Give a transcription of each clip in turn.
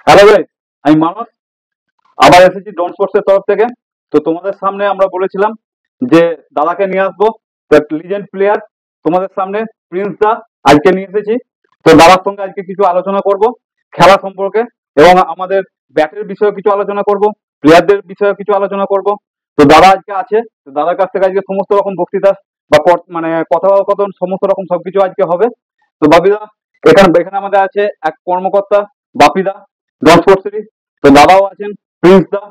Hello guys, আমি মানস আবার এসেছি ডন স্পোর্টসের তরফ থেকে। তো তোমাদের সামনে আমরা বলেছিলাম যে দাদাকে নিয়ে আসবো, লিজেন্ড প্লেয়ার তোমাদের সামনে প্রিন্স দা আজকে নিয়ে এসেছি। তো দাদার সঙ্গে আজকে কিছু আলোচনা করব খেলা সম্পর্কে, এবং আমাদের ব্যাটের বিষয়ে কিছু আলোচনা করব, প্লেয়ারদের বিষয়ে কিছু আলোচনা করব। তো দাদা আজকে আছে, তো দাদার কাছ থেকে আজকে সমস্ত রকম বক্তৃতা বা মানে কথোপকথন সমস্ত রকম সবকিছু আজকে হবে। তো বাপিদা, এখানে এখানে আমাদের আছে এক কর্মকর্তা বাপিদা ডন স্পোর্টসেরই। তো দাদাও আছেন, প্রিন্স দা।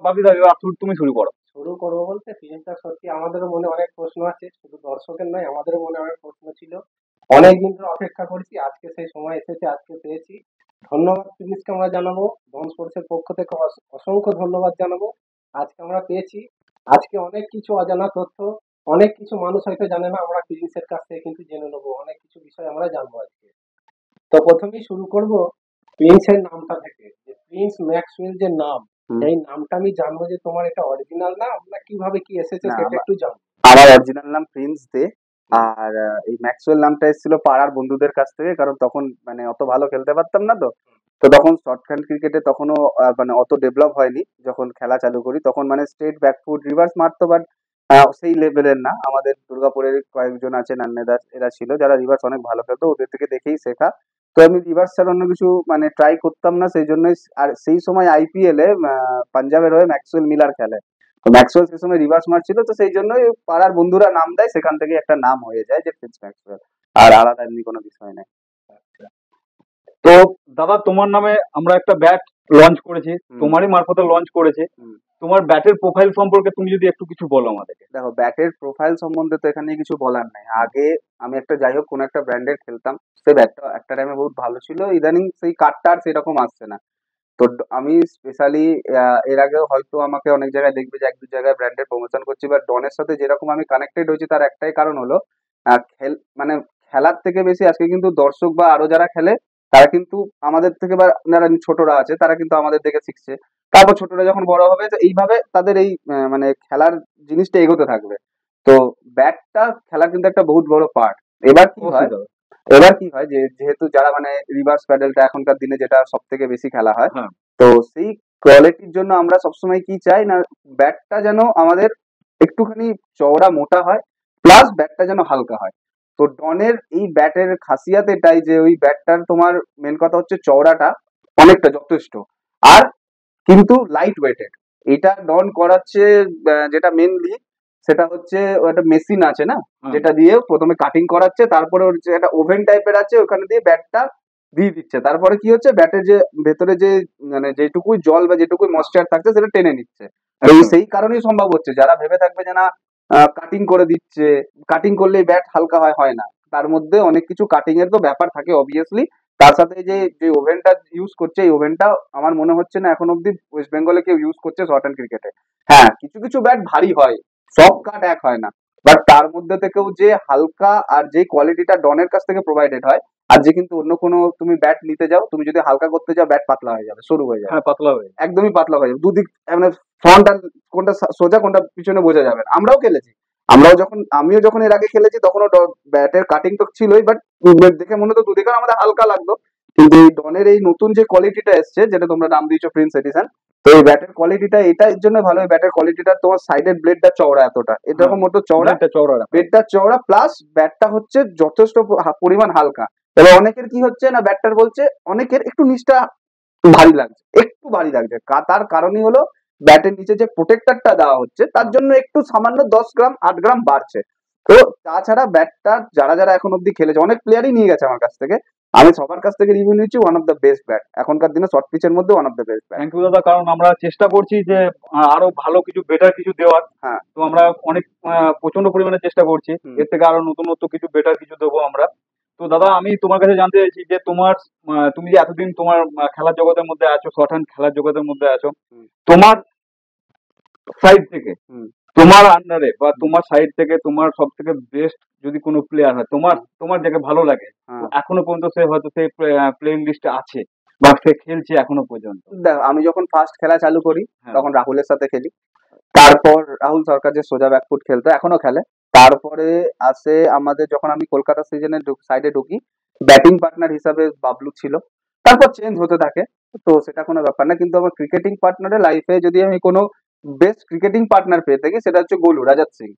বাপিদা, এবার তুমি শুরু করো। শুরু করবো বলতে ফিল্মটা সত্যি আমাদেরও মনে অনেক প্রশ্ন আছে, শুধু দর্শকের নয় আমাদেরও মনে অনেক প্রশ্ন ছিল। অনেক দিন ধরে অপেক্ষা করছি, আজকে সেই সময় এসেছে, আজকে পেয়েছি। ধন্যবাদ প্রিন্সকে আমরা জানাবো, ডন স্পোর্টসের পক্ষ থেকে অসংখ্য ধন্যবাদ জানাবো। আজকে আমরা পেয়েছি। আজকে অনেক কিছু অজানা তথ্য, অনেক কিছু মানুষ হয়তো জানে না, আমরা প্রিন্সের কাছ থেকে কিন্তু জেনে নেবো, অনেক কিছু বিষয় আমরা জানবো আজকে। তো প্রথমেই শুরু করব প্রিন্সের নামটা থেকে, যে প্রিন্স ম্যাক্সওয়েল যে নাম, এই নামটা আমি জানবো যে তোমার এটা অরিজিনাল নাম না কিভাবে কি এসেছে না, সেটা একটু জানবো। আমার অরিজিনাল নাম প্রিন্স দে। আর এই ম্যাক্সওয়েল নামটা এসেছিল পাড়ার বন্ধুদের কাছ থেকে, কারণ তখন মানে অত ভালো খেলতে পারতাম না। তো তো তখন শর্ট হ্যান্ড ক্রিকেটে তখনও মানে অত ডেভেলপ হয়নি। যখন খেলা চালু করি তখন মানে স্ট্রেট ব্যাকফুট রিভার্স মারতো, বাট সেই লেভেলের না। আমাদের দুর্গাপুরের কয়েকজন আছে, নান্নেদাস, এরা ছিল যারা রিভার্স অনেক ভালো খেলতো, ওদের থেকে দেখেই শেখা। তো আমি রিভার্স ছাড়া অন্য কিছু মানে ট্রাই করতাম না, সেই জন্যই। আর সেই সময় আইপিএল এ পাঞ্জাবের হয়ে ম্যাক্সওয়েল মিলার খেলে। তো ম্যাক্সওয়েল সে সময় রিভার্স মারছিল, তো সেই জন্যই পাড়ার বন্ধুরা নাম দেয়, সেখান থেকে একটা নাম হয়ে যায় যে প্রিন্স ম্যাক্সওয়েল। আর আলাদা এমনি কোনো বিষয় নেই। তো দাদা, তোমার নামে আমরা একটা ব্যাট লঞ্চ করেছি, হুম। তোমারই মারফতে লঞ্চ করেছে। হুম। তোমার ব্যাটের প্রোফাইল সম্পর্কে তুমি যদি একটু কিছু বলো আমাদেরকে। দেখো, ব্যাটের প্রোফাইল সম্বন্ধে তো এখানে কিছু বলার নাই। আগে আমি একটা, যাই হোক, কোনো একটা ব্র্যান্ডের খেলতাম, সে ব্যাটটা একটা টাইমে বহুত ভালো ছিল। ইদানিং সেই কাঠটা আর সেরকম আসছে না। তো আমি স্পেশালি এর আগেও হয়তো আমাকে অনেক জায়গায় দেখবে যে এক দু জায়গায় ব্র্যান্ডের প্রমোশন করছি, বাট ডনের সাথে যেরকম আমি কানেক্টেড হয়েছি তার একটাই কারণ হলো মানে খেলার থেকে বেশি আজকে কিন্তু দর্শক বা আরো যারা খেলে তারা কিন্তু আমাদের থেকে, বা যারা ছোটরা আছে তারা কিন্তু আমাদের দেখে শিখছে। তারপর ছোটরা যখন বড় হবে, তো এইভাবে তাদের এই মানে খেলার জিনিসটা এগোতে থাকবে। তো ব্যাটটা খেলার কিন্তু একটা বহুত বড় পার্ট। এবার কি অবশ্যই হয়, দাদা। যে যেহেতু যারা মানে রিভার্স প্যাডেলটা এখনকার দিনে যেটা সব থেকে বেশি খেলা হয়, হ্যাঁ। তো সেই কোয়ালিটির জন্য আমরা সবসময় কি চাই না, ব্যাটটা যেন আমাদের একটুখানি চওড়া মোটা হয়, প্লাস ব্যাটটা যেন হালকা হয়। তো ডনের এই ব্যাটের খাসিয়াত এটাই যে ওই ব্যাটটার তোমার মেন কথা হচ্ছে চওড়াটা অনেকটা যথেষ্ট, আর কিন্তু লাইট ওয়েটেড। এটা ডন করাচ্ছে যেটা মেনলি, সেটা হচ্ছে একটা মেশিন আছে না, হ্যাঁ। যেটা দিয়ে প্রথমে কাটিং করাচ্ছে, তারপরে ওর যে একটা ওভেন টাইপের আছে ওখানে দিয়ে ব্যাটটা দিয়ে দিচ্ছে, তারপরে কি হচ্ছে ব্যাটের যে ভেতরে যে মানে যেটুকুই জল বা যেটুকুই ময়েশ্চার থাকছে সেটা টেনে নিচ্ছে। তো একদম। সেই কারণেই সম্ভব হচ্ছে। যারা ভেবে থাকবে যে না কাটিং করে দিচ্ছে, কাটিং করলেই ব্যাট হালকা হয়, হয় না। তার মধ্যে অনেক কিছু কাটিং এর তো ব্যাপার থাকে অবভিয়াসলি। তার সাথে যে যে ওভেনটা ইউজ করছে, এই ওভেনটা আমার মনে হচ্ছে না এখন অব্দি ওয়েস্ট বেঙ্গলে কেউ ইউজ করছে শর্ট হ্যান্ড ক্রিকেটে। হ্যাঁ, কিছু কিছু ব্যাট ভারী হয়, সব কাট এক হয় না, বাট তার মধ্যে থেকেও যে হালকা আর যে কোয়ালিটিটা ডনের কাছ থেকে প্রোভাইডেড হয়, আর যে কিন্তু অন্য কোনো তুমি ব্যাট নিতে যাও, তুমি যদি হালকা করতে যাও ব্যাট পাতলা হয়ে যাবে, সরু হয়ে যাবে, হ্যাঁ, পাতলা হয়ে। একদমই পাতলা হয়ে যাবে, দুদিক মানে ফ্রন্ট আর কোনটা সোজা কোনটা পিছনে বোঝা যাবে না। আমরাও খেলেছি, আমিও যখন এর আগে খেলেছি তখনও ব্যাটের কাটিং তো ছিলই, বাট দেখে মনে হতো দুদিকে আমাদের হালকা লাগতো। কিন্তু এই ডনের এই নতুন যে কোয়ালিটিটা এসছে, যেটা তোমরা নাম দিয়েছো প্রিন্স এডিশন, তো এই ব্যাটের কোয়ালিটিটা এটা এর জন্য ভালো, এই ব্যাটের কোয়ালিটিটা তোমার সাইডের ব্লেডটা চওড়া, এতটা এরকম মতো চওড়া, ব্লেডটা চওড়া রাখা। ব্লেডটা চওড়া, প্লাস ব্যাটটা হচ্ছে যথেষ্ট পরিমাণ হালকা। এবার অনেকের কি হচ্ছে না, ব্যাটটার বলছে অনেকের একটু নিচটা ভারী লাগছে, একটু ভারী লাগছে, তার কারণই হলো ব্যাটের নিচে যে প্রোটেক্টরটা দেওয়া হচ্ছে তার জন্য একটু সামান্য 10 গ্রাম 8 গ্রাম বাড়ছে। তো তাছাড়া ব্যাটটা যারা যারা এখন অব্দি খেলেছে, অনেক প্লেয়ারই নিয়ে গেছে আমার কাছ থেকে, আমি সবার কাছ থেকে রিভিউ নিচ্ছি, one of the best bat এখনকার দিনে শর্ট পিচের মধ্যে, one of the best bat. Thank you দাদা, কারণ আমরা চেষ্টা করছি যে আরো ভালো কিছু, বেটার কিছু দেওয়ার। হ্যাঁ। তো আমরা অনেক প্রচন্ড পরিমাণে চেষ্টা করছি হুম। এর থেকে আরো নতুনত্ব কিছু, বেটার কিছু দেবো আমরা। তো দাদা, আমি তোমার কাছে জানতে চাইছি যে তোমার তুমি যে এতদিন তোমার খেলার জগতের মধ্যে আছো, শর্ট হ্যান্ড খেলার জগতের মধ্যে আছো, হুম। তোমার সাইড থেকে, হুম। তোমার আন্ডারে বা তোমার সাইড থেকে তোমার সব থেকে বেস্ট যদি কোনো প্লেয়ার হয়, তোমার তোমার যাকে ভালো লাগে, তো হ্যাঁ। এখনো পর্যন্ত সে হয়তো সেই প্লেইং লিস্টে আছে বা সে খেলছে এখনো পর্যন্ত। দেখ, আমি যখন ফার্স্ট খেলা চালু করি হ্যাঁ। তখন রাহুলের সাথে খেলি। তারপর রাহুল সরকার যে সোজা ব্যাকফুট খেলতো, এখনো খেলে। তারপরে আসে আমাদের, যখন আমি কলকাতা সিজনের সাইডে ঢুকি, ব্যাটিং পার্টনার হিসাবে বাবলু ছিল। তারপর চেঞ্জ হতে থাকে। তো সেটা কোনো ব্যাপার না, কিন্তু আমার ক্রিকেটিং পার্টনারের লাইফে যদি আমি কোনো বেস্ট ক্রিকেটিং পার্টনার পেয়ে থাকি সেটা হচ্ছে গোলু রাজাত সিং।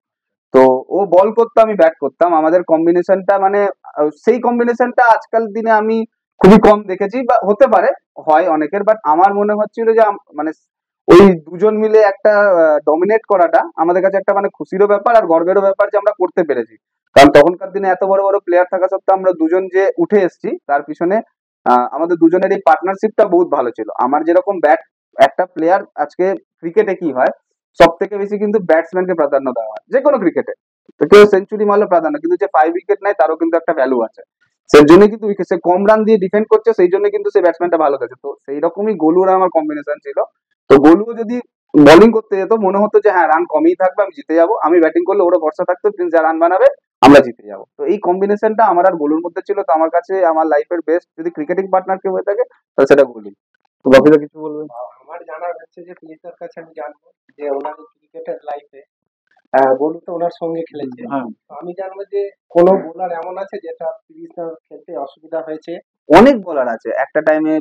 তো ও বল করতো, আমি ব্যাট করতাম, আমাদের কম্বিনেশনটা মানে সেই কম্বিনেশনটা আজকাল দিনে আমি খুবই কম দেখেছি, বা হতে পারে হয় অনেকের, বাট আমার মনে হচ্ছিল যে মানে ওই দুজন মিলে একটা ডমিনেট করাটা আমাদের কাছে একটা মানে খুশিরও ব্যাপার আর গর্বেরও ব্যাপার যে আমরা করতে পেরেছি। কারণ তখনকার দিনে এত বড় বড় প্লেয়ার থাকা সত্ত্বেও আমরা দুজন যে উঠে এসেছি তার পিছনে আমাদের দুজনের এই পার্টনারশিপটা বহুত ভালো ছিল। আমার যেরকম ব্যাট, একটা প্লেয়ার আজকে ক্রিকেটে কি হয়, সব থেকে বেশি কিন্তু ব্যাটসম্যানকে প্রাধান্য দেওয়া হয় যে কোনো ক্রিকেটে। তো কেউ সেঞ্চুরি মারলে প্রাধান্য, কিন্তু যে 5 উইকেট নেয় তারও কিন্তু একটা ভ্যালু আছে। সেই জন্য কিন্তু সে কম রান দিয়ে ডিফেন্ড করছে, সেই জন্য কিন্তু সেই ব্যাটসম্যানটা ভালো খেলছে। তো সেই রকমই গোলুর আমার কম্বিনেশন ছিল। তো গোলুও যদি বোলিং করতে যেত মনে হতো যে হ্যাঁ রান কমই থাকবে, আমি জিতে যাবো, আমি ব্যাটিং করলে ওরা ভরসা থাকতো প্রিন্স যা রান বানাবে আমরা জিতে যাবো। তো এই কম্বিনেশনটা আমার আর গোলুর মধ্যে ছিল। তো আমার কাছে আমার লাইফের বেস্ট যদি ক্রিকেটিং পার্টনার কেউ হয়ে থাকে তাহলে সেটা গোলু। তো বাকিরা কিছু বলবেন? আমার জানার হচ্ছে যে প্রিন্সের কাছে আমি জানবো যে ওনার ক্রিকেটের লাইফে গোলু তো ওনার সঙ্গে খেলেছে। হ্যাঁ, তো আমি জানবো যে কোনো বোলার এমন আছে যেটা প্রিন্সের খেলতে অসুবিধা হয়েছে? অনেক বলার আছে একটা টাইমে।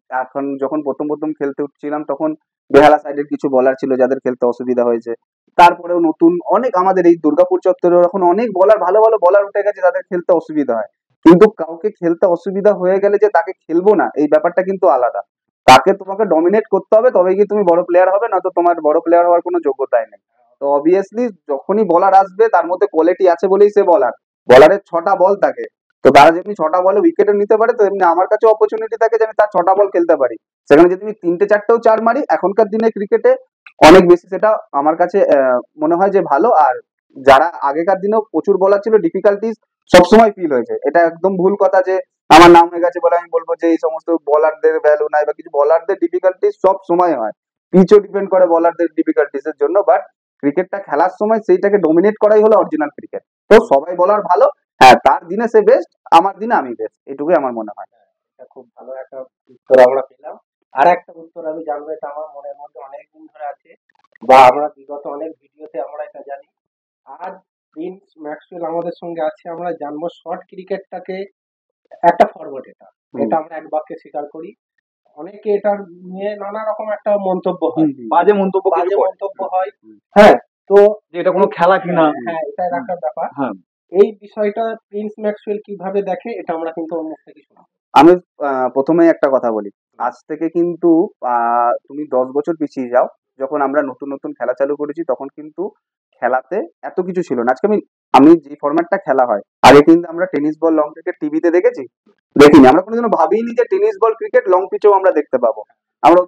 এখন যখন প্রথম প্রথম খেলতে উঠছিলাম তখন বেহালা সাইডের কিছু বলার ছিল যাদের খেলতে অসুবিধা হয়েছে। তারপরেও নতুন অনেক আমাদের এই দুর্গাপুর চত্বরে এখন অনেক বলার, ভালো ভালো বলার উঠে গেছে যাদের খেলতে অসুবিধা হয়। কিন্তু কাউকে খেলতে অসুবিধা হয়ে গেলে যে তাকে খেলবো না এই ব্যাপারটা কিন্তু আলাদা। তাকে তোমাকে ডমিনেট করতে হবে তবেই কি তুমি বড় প্লেয়ার হবে, না তো তোমার বড় প্লেয়ার হওয়ার কোনো যোগ্যতাই নেই। তো অবভিয়াসলি যখনই বলার আসবে তার মধ্যে কোয়ালিটি আছে বলেই সে বলার। বলারের 6টা বল থাকে। তো তারা যেমনি 6টা বলে উইকেটও নিতে পারে, তো এমনি আমার কাছে অপরচুনিটি থাকে যে আমি তার 6টা বল খেলতে পারি। সেখানে যদি আমি 3টে 4টেও চার মারি এখনকার দিনে ক্রিকেটে অনেক বেশি, সেটা আমার কাছে মনে হয় যে ভালো। আর যারা আগেকার দিনেও প্রচুর বলার ছিল ডিফিকাল্টিস সবসময় ফিল হয়েছে, এটা একদম ভুল কথা যে আমার নাম হয়ে গেছে বলে আমি বলবো যে এই সমস্ত বলারদের ভ্যালু নাই বা কিছু। বলারদের ডিফিকাল্টিস সব সময় হয়, পিচও ডিপেন্ড করে বলারদের ডিফিকাল্টিস এর জন্য, বাট ক্রিকেটটা খেলার সময় সেইটাকে ডোমিনেট করাই হলো অরিজিনাল ক্রিকেট। তো সবাই বলার ভালো, হ্যাঁ তার দিনে সে বেস্ট, আমার দিনে আমি বেস্ট, এটুকুই আমার মনে হয়। এটা খুব ভালো একটা উত্তর আমরা পেলাম। আর একটা উত্তর আমি জানবো, এটা আমার মনের মধ্যে অনেক দিন ধরে আছে, বা আমরা বিগত অনেক ভিডিওতে আমরা এটা জানি। আজ প্রিন্স ম্যাক্সওয়েল আমাদের সঙ্গে আছে, আমরা জানবো শর্ট ক্রিকেটটাকে একটা ফরম্যাট এটা, হুম। এটা আমরা এক বাক্যে স্বীকার করি। অনেকে এটা নিয়ে নানা রকম একটা মন্তব্য হয়, হুম, বাজে মন্তব্য কিছু বাজে করে মন্তব্য হয়। হুম। হ্যাঁ, তো যে এটা কোনো খেলা কিনা। হ্যাঁ এটা একটা ব্যাপার। হ্যাঁ, এই বিষয়টা প্রিন্স ম্যাক্সওয়েল কিভাবে দেখে এটা আমরা কিন্তু ওর মুখ থেকে শুনবো। আমি প্রথমেই একটা কথা বলি, আজ থেকে কিন্তু তুমি 10 বছর পিছিয়ে যাও, যখন আমরা নতুন নতুন খেলা চালু করেছি তখন কিন্তু খেলাতে এত কিছু ছিল না। আজকে আমি আমি যে ফরম্যাটটা খেলা হয়, আগে কিন্তু আমরা টেনিস বল লং ক্রিকেট টিভিতে দেখেছি, দেখিনি। আমরা কোনোদিনও ভাবিনি যে টেনিস বল ক্রিকেট লং পিচেও আমরা দেখতে পাবো। আমরা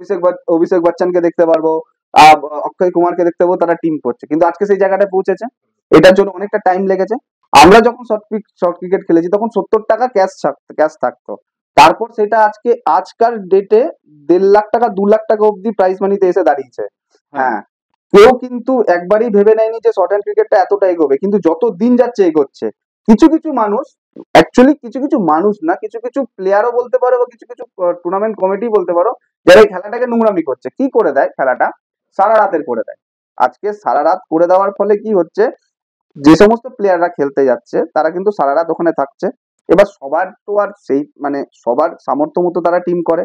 অভিষেক বচ্চনকে দেখতে পারবো, আহ, অক্ষয় কুমারকে দেখতে পাবো, তারা টিম করছে, কিন্তু আজকে সেই জায়গাটা পৌঁছেছে। এটার জন্য অনেকটা টাইম লেগেছে। আমরা যখন শর্ট ক্রিকেট খেলেছি তখন 70 টাকা ক্যাশ থাকতো। তারপর সেটা আজকে আজকাল ডেটে 1.5 লাখ টাকা 2 লাখ টাকা অব্দি প্রাইজ মানিতে এসে দাঁড়িয়েছে। হ্যাঁ, কেউ কিন্তু একবারই ভেবে নেয়নি যে শর্ট হ্যান্ড ক্রিকেটটা এতটা এগোবে, কিন্তু যত দিন যাচ্ছে এগোচ্ছে। কিছু কিছু মানুষ, অ্যাকচুয়ালি কিছু কিছু মানুষ না, কিছু কিছু প্লেয়ারও বলতে পারো বা কিছু কিছু টুর্নামেন্ট কমিটি বলতে পারো, যারা এই খেলাটাকে নোংরামি করছে। কি করে দেয় খেলাটা? সারা রাতের করে দেয়। আজকে সারা রাত করে দেওয়ার ফলে কি হচ্ছে, যে সমস্ত প্লেয়াররা খেলতে যাচ্ছে তারা কিন্তু সারা রাত ওখানে থাকছে। এবার সবার তো আর সেই মানে সবার সামর্থ্য মতো তারা টিম করে,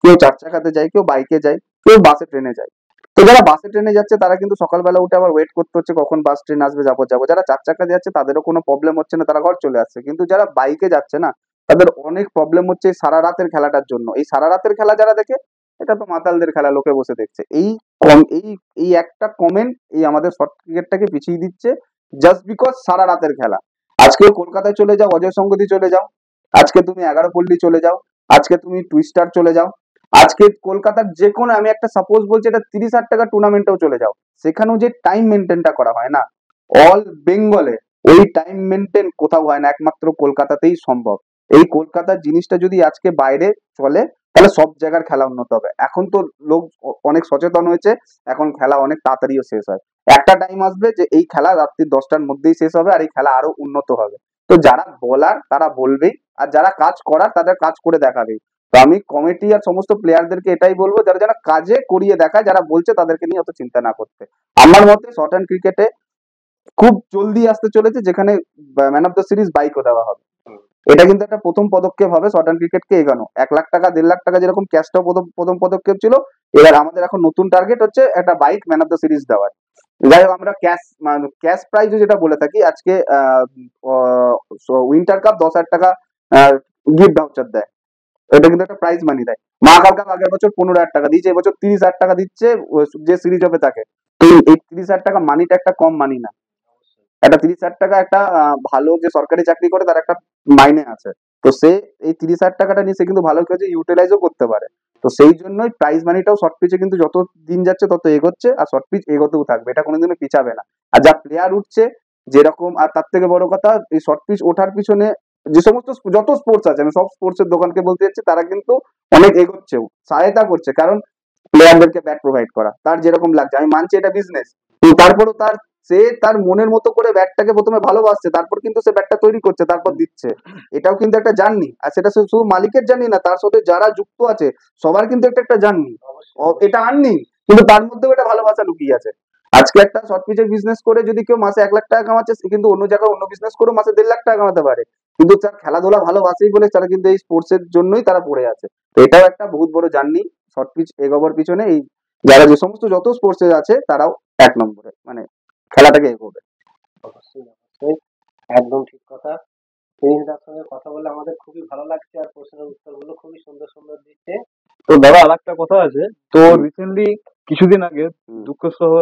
কেউ 4 চাকাতে যায়, কেউ বাইকে যায়, কেউ বাসে ট্রেনে যায়। তো যারা বাসে ট্রেনে যাচ্ছে তারা কিন্তু সকালবেলা উঠে আবার ওয়েট করতে হচ্ছে কখন বাস ট্রেন আসবে, যাবো। যারা 4 চাকা যাচ্ছে তাদেরও কোনো প্রবলেম হচ্ছে না, তারা ঘর চলে আসছে। কিন্তু যারা বাইকে যাচ্ছে না, তাদের অনেক প্রবলেম হচ্ছে এই সারা রাতের খেলাটার জন্য। এই সারা রাতের খেলা যারা দেখে, এটা তো মাতালদের খেলা, লোকে বসে দেখছে। এই এই একটা কমেন্ট এই আমাদের শর্ট ক্রিকেটটাকে পিছিয়ে দিচ্ছে, জাস্ট বিকজ সারা রাতের খেলা। আজকে কলকাতায় চলে যাও, অজয় সঙ্গতি চলে যাও, আজকে তুমি 11 পল্লী চলে যাও, আজকে তুমি টুইস্টার চলে যাও, আজকে কলকাতার যে কোনো, আমি একটা সাপোজ বলছি, এটা 30,000 টাকা টুর্নামেন্টেও চলে যাও, সেখানেও যে টাইম মেনটেনটা করা হয় না, অল বেঙ্গলে ওই টাইম মেনটেন কোথাও হয় না, একমাত্র কলকাতাতেই সম্ভব। এই কলকাতার জিনিসটা যদি আজকে বাইরে চলে তাহলে সব জায়গার খেলা উন্নত হবে। এখন তো লোক অনেক সচেতন হয়েছে, এখন খেলা অনেক তাড়াতাড়িও শেষ হয়। একটা টাইম আসবে যে এই খেলা রাত্রি 10টার মধ্যেই শেষ হবে আর এই খেলা আরো উন্নত হবে। তো যারা বলার তারা বলবেই, আর যারা কাজ করার তাদের কাজ করে দেখাবেই। তো আমি কমিটি আর সমস্ত প্লেয়ারদেরকে এটাই বলবো, যারা যারা কাজে করিয়ে দেখায়, যারা বলছে তাদেরকে নিয়ে অত চিন্তা না করতে। আমার মতে শর্ট হ্যান্ড ক্রিকেটে খুব জলদি আসতে চলেছে যেখানে ম্যান অফ দ্য সিরিজ বাইকও দেওয়া হবে। এটা কিন্তু একটা প্রথম পদক্ষেপ হবে শর্ট হ্যান্ড ক্রিকেটকে এগানো। 1,00,000 টাকা 1,50,000 টাকা যেরকম ক্যাশটাও প্রথম প্রথম পদক্ষেপ ছিল, এবার আমাদের এখন নতুন টার্গেট হচ্ছে একটা bike man of the series দেওয়ার। যাই হোক, আমরা ক্যাশ প্রাইজ যেটা বলে থাকি, আজকে উইন্টার কাপ 10,000 টাকা গিফট ভাউচার দেয়, এটা কিন্তু একটা প্রাইজ মানি দেয়। মা কালকা আগের বছর 15,000 টাকা দিয়েছে, এবছর 30,000 টাকা দিচ্ছে যে সিরিজ হবে তাকে। তো এই 30,000 টাকা মানিটা একটা কম মানি না। একটা 30,000 টাকা একটা ভালো যে সরকারি চাকরি করে তার একটা মাইনে আছে। তো সে এই 30,000 টাকাটা নিয়ে সে কিন্তু ভালো কাজে ইউটিলাইজও করতে পারে। তো সেই জন্যই প্রাইজ মানিটাও শর্ট পিচে কিন্তু যত দিন যাচ্ছে তত এগোচ্ছে, আর শর্ট পিচ এগোতেও থাকবে, এটা কোনোদিনও পিছাবে না। আর যা প্লেয়ার উঠছে যেরকম, আর তার থেকে বড় কথা, এই শর্ট পিচ ওঠার পিছনে যে সমস্ত যত স্পোর্টস আছে, আমি সব স্পোর্টস এর দোকানকে বলতে যাচ্ছি, তারা কিন্তু অনেক এগোচ্ছেও, সহায়তা করছে। কারণ প্লেয়ারদেরকে ব্যাট প্রোভাইড করা তার যেরকম লাগছে, আমি মানছি এটা বিজনেস, তারপরেও সে তার মনের মতো করে ব্যাটটাকে প্রথমে ভালোবাসছে, তারপর কিন্তু সে ব্যাটটা তৈরি করছে, তারপর দিচ্ছে। এটাও কিন্তু একটা জার্নি, আর সেটা শুধু মালিকের জার্নি না, তার সাথে যারা যুক্ত আছে সবার কিন্তু একটা একটা জার্নি। এটা আর্নিং, কিন্তু তার মধ্যেও একটা ভালোবাসা লুকিয়ে আছে। আজকে একটা শর্ট পিচের বিজনেস করে যদি কেউ মাসে 1,00,000 টাকা কামাচ্ছে, সে কিন্তু অন্য জায়গায় অন্য বিজনেস করে মাসে 1,50,000 টাকা কামাতে পারে। কিন্তু তার খেলাধুলা ভালোবাসেই বলে তারা কিন্তু এই স্পোর্টস এর জন্যই তারা পড়ে আছে। তো এটাও একটা বহুত বড় জার্নি শর্ট পিচ এগোবার পিছনে। এই যারা যে সমস্ত যত স্পোর্টস আছে তারাও 1 নম্বরে মানে খেলাটাকে এগোবে। অবশ্যই অবশ্যই, একদম ঠিক কথা। প্রিন্সদার সঙ্গে কথা বলে আমাদের খুবই ভালো লাগছে, আর প্রশ্নের উত্তরগুলো খুবই সুন্দর সুন্দর দিচ্ছে। তো দাদা আর একটা কথা আছে, তো হুম। রিসেন্টলি কিছুদিন আগে হুম। দুঃখ সহ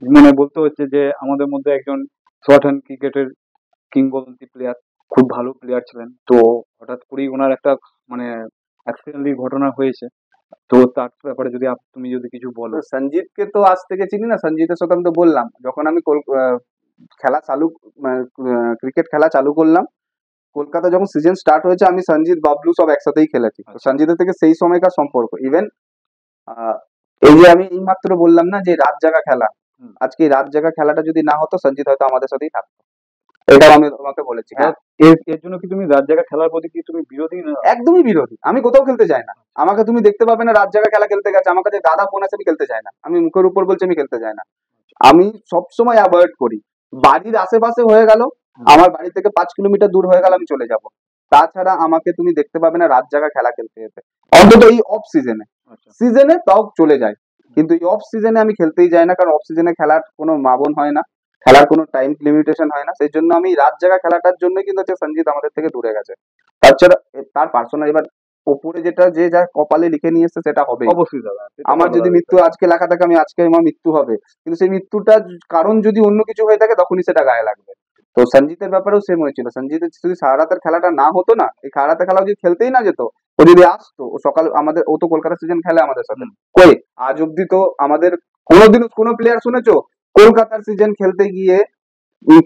মানে বলতে হচ্ছে যে আমাদের মধ্যে একজন শর্ট হ্যান্ড ক্রিকেটের কিংবদন্তি প্লেয়ার, খুব ভালো প্লেয়ার ছিলেন, তো হঠাৎ করেই ওনার একটা মানে অ্যাক্সিডেন্টালি ঘটনা হয়েছে। তো তার ব্যাপারে যদি তুমি যদি কিছু বলো। সঞ্জিতকে তো আজ থেকে চিনি না, সঞ্জিতের সাথে আমি তো বললাম যখন আমি খেলা চালু ক্রিকেট খেলা চালু করলাম, কলকাতা যখন সিজন স্টার্ট হয়েছে, আমি সঞ্জিত বাবলু সব একসাথেই খেলেছি। তো সঞ্জিতের থেকে সেই সময়কার সম্পর্ক, ইভেন এই যে আমি এইমাত্র বললাম না যে রাত জাগা খেলা, হুম। আজকে এই রাত জাগা খেলাটা যদি না হতো, সঞ্জিত হয়তো আমাদের সাথেই থাকতো, এটাও আমি তোমাকে বলেছি। হ্যাঁ, এর জন্য কি তুমি রাত জাগা খেলার প্রতি কি তুমি বিরোধী না? একদমই বিরোধী। আমি কোথাও খেলতে যাই না, আমাকে তুমি দেখতে পাবে না রাত জাগা খেলা খেলতে গেছে। আমার কাছে গাদা ফোন আছে, আমি খেলতে যাই না, আমি মুখের উপর বলছি আমি খেলতে যাই না। আমি সবসময় অ্যাভয়েড করি। বাড়ির আশেপাশে হয়ে গেল, আমার বাড়ি থেকে 5 কিলোমিটার দূর হয়ে গেল, আমি চলে যাব। তাছাড়া আমাকে তুমি দেখতে পাবে না রাত জাগা খেলা খেলতে যেতে, অন্তত এই অফ সিজনে। আচ্ছা। সিজনে তাও চলে যায়, কিন্তু এই অফ সিজনে আমি খেলতেই যাই না, কারণ অফ সিজনে খেলার কোনো মাবন হয় না, খেলার কোনো টাইম লিমিটেশন হয় না। সেই জন্য আমি রাত জাগা খেলাটার জন্য কিন্তু হচ্ছে সঞ্জিত আমাদের থেকে দূরে গেছে। তাছাড়া তার পার্সোনাল, এবার ওপরে যেটা যে যা কপালে লিখে নিয়ে এসছে সেটা হবে। অবশ্যই দাদা, সেটা আমার ভালো যদি লাগে। মৃত্যু আজকে লেখা থাকে, আমি আজকে আমার মৃত্যু হবে, কিন্তু সেই মৃত্যুটার কারণ যদি অন্য কিছু হয়ে থাকে, তখনই সেটা গায়ে লাগবে। তো সঞ্জিতের ব্যাপারেও সেম হয়েছিল। সঞ্জিতের যদি সারা রাতের খেলাটা না হতো না, এই সারা রাতের খেলা যদি খেলতেই না যেত, ও যদি আসতো, ও সকাল আমাদের, ও তো কলকাতা সিজন খেলে আমাদের সাথে। হুম। কই আজ অব্দি তো আমাদের কোনোদিনও কোনো প্লেয়ার শুনেছো কলকাতার সিজন খেলতে গিয়ে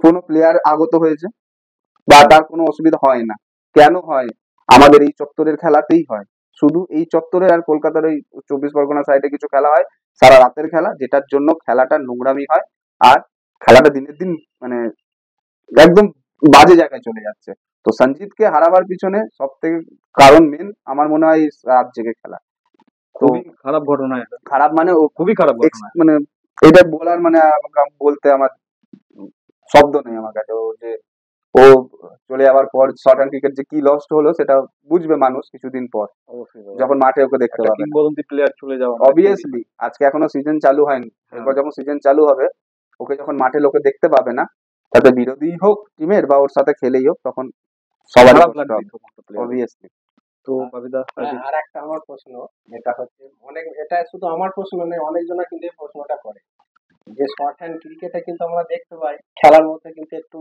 কোনো প্লেয়ার আগত হয়েছে বা তার কোনো অসুবিধা হয় না? কেন হয়? আমাদের এই চত্বরের খেলাতেই হয়। শুধু এই চত্বরে আর কলকাতার ওই 24 পরগনা সাইডে কিছু খেলা হয়, সারা রাতের খেলা, যেটার জন্য খেলাটা নোংরামি হয়, আর খেলাটা দিনের দিন মানে একদম বাজে জায়গায় চলে যাচ্ছে। তো সঞ্জিতকে হারাবার পিছনে সব থেকে কারণ মেন আমার মনে হয় রাত জেগে খেলা। তো খুবই খারাপ ঘটনা এটা, খারাপ মানে ও খুবই খারাপ ঘটনা। মানে এটা বলার মানে আমাকে বলতে আমার শব্দ নেই আমার কাছে। ও যে ও চলে যাওয়ার পর শর্ট হ্যান্ড ক্রিকেট যে কি লস্ট হলো সেটা বুঝবে মানুষ কিছুদিন পর, অবশ্যই দাদা। যখন মাঠে ওকে দেখতে একটা পাবে। কিংবদন্তি প্লেয়ার চলে যাওয়া মানে খুবই- অবভিয়াসলি আজকে এখনো সিজন চালু হয়নি, এরপর যখন সিজন চালু হবে, ওকে যখন মাঠে লোকে দেখতে পাবে না, তাতে বিরোধী হোক টিমের বা ওর সাথে খেলেই হোক, তখন সবারই খারাপ কষ্ট লাগবে হবে সমস্ত player। অবভিয়াসলি। তো বাবিদা আর হ্যাঁ, কিছু? আর একটা আমার প্রশ্ন, যেটা হচ্ছে অনেক, এটা শুধু আমার প্রশ্ন নেই, অনেকজনা কিন্তু এই প্রশ্নটা করে, যে শর্ট হ্যান্ড ক্রিকেটে কিন্তু আমরা দেখতে পাই খেলার মধ্যে কিন্তু একটু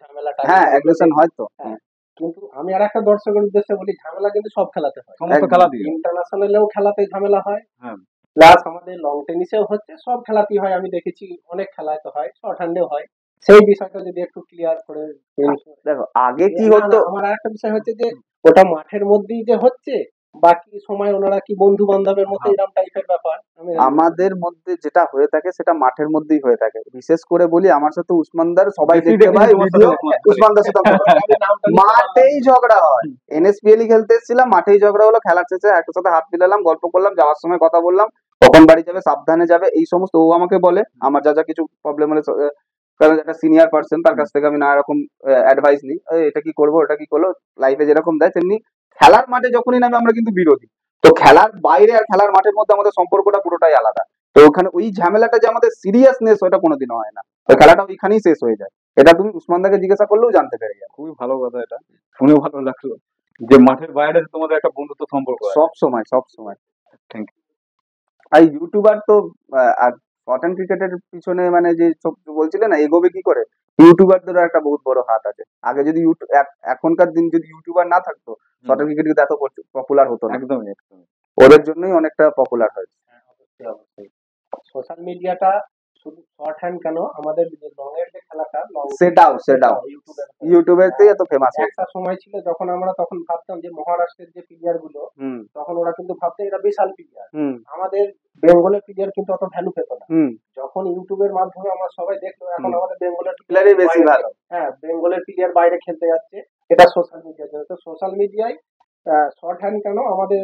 ঝামেলা হ্যাঁ, অ্যাগ্রেশন হয় তো। হ্যাঁ, কিন্তু আমি আর একটা দর্শকের উদ্দেশ্যে বলি, ঝামেলা কিন্তু সব খেলাতে হয়, সমস্ত একদম। খেলা দিয়ে। ইন্টারন্যাশনালেও খেলাতে ঝামেলা হয়, হ্যাঁ। প্লাস আমাদের লং টেনিসেও হচ্ছে, সব খেলাতেই হয়। আমি দেখেছি অনেক খেলায় তো হয়, শর্ট হ্যান্ডেও হয়। সেই বিষয়টা যদি একটু ক্লিয়ার করে দিন। দেখো আগে কি না, হতো, না, আমার আরেকটা বিষয় হচ্ছে যে ওটা মাঠের মধ্যেই যে হচ্ছে, বাকি সময় ওনারা কি বন্ধু বান্ধবের মতো হ্যাঁ। এরকম টাইপের ব্যাপার? আমি আমাদের মধ্যে যেটা হয়ে থাকে সেটা মাঠের মধ্যেই হয়ে থাকে। বিশেষ করে বলি, আমার সাথে উসমানদার সবাই বেশি দেখতে দেখেছি পায় তোমার ভিডিও, সাথে একমত করি। উসমানদার সাথে আমার কথা। আমি নামটা নিতে পারলাম মাঠেই না। ঝগড়া হয়। এনএসপিএল খেলতে এসেছিলাম, মাঠেই ঝগড়া হলো, খেলার শেষে একটার সাথে হাত মিলালাম, গল্প করলাম, যাওয়ার সময় কথা বললাম, কখন বাড়ি যাবে, সাবধানে যাবে, এই সমস্ত ও আমাকে বলে। আমার যা যা কিছু প্রবলেম হলে কারণ একটা সিনিয়র পার্সন, তার কাছ থেকে আমি নানা রকম অ্যাডভাইস নিই, এটা কি করবো ওটা কি করবো, লাইফে যেরকম দেয় তেমনি খেলার মাঠে যখনই নামে আমরা কিন্তু বিরোধী। তো খেলার বাইরে আর খেলার মাঠের মধ্যে আমাদের সম্পর্কটা পুরোটাই আলাদা। তো ওখানে ওই ঝামেলাটা যে আমাদের সিরিয়াসনেস, ওটা কোনোদিনও হয় না। তো খেলাটা ওইখানেই শেষ হয়ে যায়। এটা তুমি উসমানদাকে জিজ্ঞাসা করলেও জানতে পেরে যাবে। খুবই ভালো কথা, এটা শুনেও ভালো লাগলো যে মাঠের বাইরে তোমাদের একটা বন্ধুত্ব সম্পর্ক আছে। সব সময় সব সময়। Thank you. আর ইউটিউবার তো আর কটন ক্রিকেটের পিছনে মানে যে সব বলছিলে না এগোবে কি করে, ইউটিউবারদের একটা বহুত বড় হাত আছে। আগে যদি এখনকার দিন যদি ইউটিউবার না থাকতো, কটন ক্রিকেট কিন্তু এত পপুলার হতো না। একদমই একদমই। ওদের জন্যই অনেকটা পপুলার হয়েছে। হ্যাঁ, অবশ্যই অবশ্যই। সোশ্যাল মিডিয়াটা শুধু শর্ট হ্যান্ড কেন, আমাদের যে লং এর যে খেলাটা, সেটাও ইউটিউবের থেকে এত ফেমাস হয়েছে। একটা সময় ছিল যখন আমরা তখন ভাবতাম যে মহারাষ্ট্রের যে প্লেয়ার গুলো, হুম তখন ওরা কিন্তু ভাবতো এরা বিশাল প্লেয়ার, হুম আমাদের বেঙ্গলের প্লেয়ার কিন্তু অত ভ্যালু পেত না। হুম যখন ইউটিউবের মাধ্যমে আমরা সবাই দেখলো এখন হুম। আমাদের বেঙ্গলের প্লেয়ারই বেশি ভালো। হ্যাঁ, বেঙ্গলের প্লেয়ার বাইরে খেলতে যাচ্ছে, এটা সোশ্যাল মিডিয়ার জন্য। তো সোশ্যাল মিডিয়ায় শর্ট হ্যান্ড কেন, আমাদের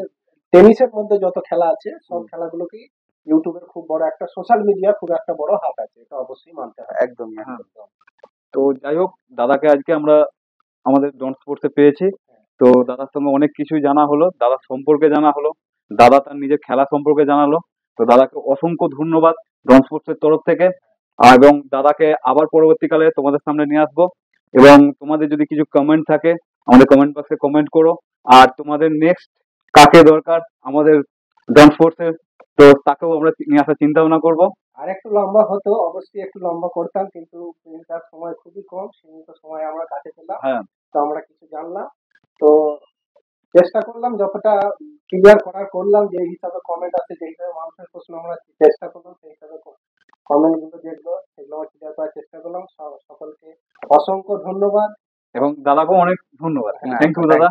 টেনিসের মধ্যে যত খেলা আছে সব খেলাগুলোকেই ইউটিউবের খুব বড় একটা, সোশ্যাল মিডিয়া খুব একটা বড় হাত আছে, এটা অবশ্যই মানতে হবে। একদম হ্যাঁ। তো যাই হোক, দাদাকে আজকে আমরা আমাদের ডন স্পোর্টসে পেয়েছি। তো দাদার সঙ্গে অনেক কিছুই জানা হলো, দাদার সম্পর্কে জানা হলো, দাদা তার নিজের খেলা সম্পর্কে জানালো। তো দাদাকে অসংখ্য ধন্যবাদ ডন স্পোর্টসের তরফ থেকে। এবং দাদাকে আবার পরবর্তীকালে তোমাদের সামনে নিয়ে আসবো। এবং তোমাদের যদি কিছু কমেন্ট থাকে আমাদের কমেন্ট বক্সে কমেন্ট করো। আর তোমাদের নেক্সট কাকে দরকার আমাদের ডন স্পোর্টসের, তো তাকেও আমরা নিয়ে আসার চিন্তা ভাবনা করবো। আর একটু লম্বা হতো, অবশ্যই একটু লম্বা করতাম, কিন্তু তার সময় খুবই কম, সীমিত সময় আমরা কাছে পেলাম, হ্যাঁ, তো আমরা কিছু জানলাম। তো চেষ্টা করলাম যতটা ক্লিয়ার করার করলাম, যে হিসাবে কমেন্ট আছে, যে হিসাবে মানুষের প্রশ্ন আমরা চেষ্টা করলাম, সেই হিসাবে কমেন্ট গুলো যেগুলো সেগুলো আমরা ক্লিয়ার করার চেষ্টা করলাম। সকলকে অসংখ্য ধন্যবাদ। এবং দাদাকেও অনেক ধন্যবাদ। হ্যাঁ, থ্যাংক ইউ দাদা।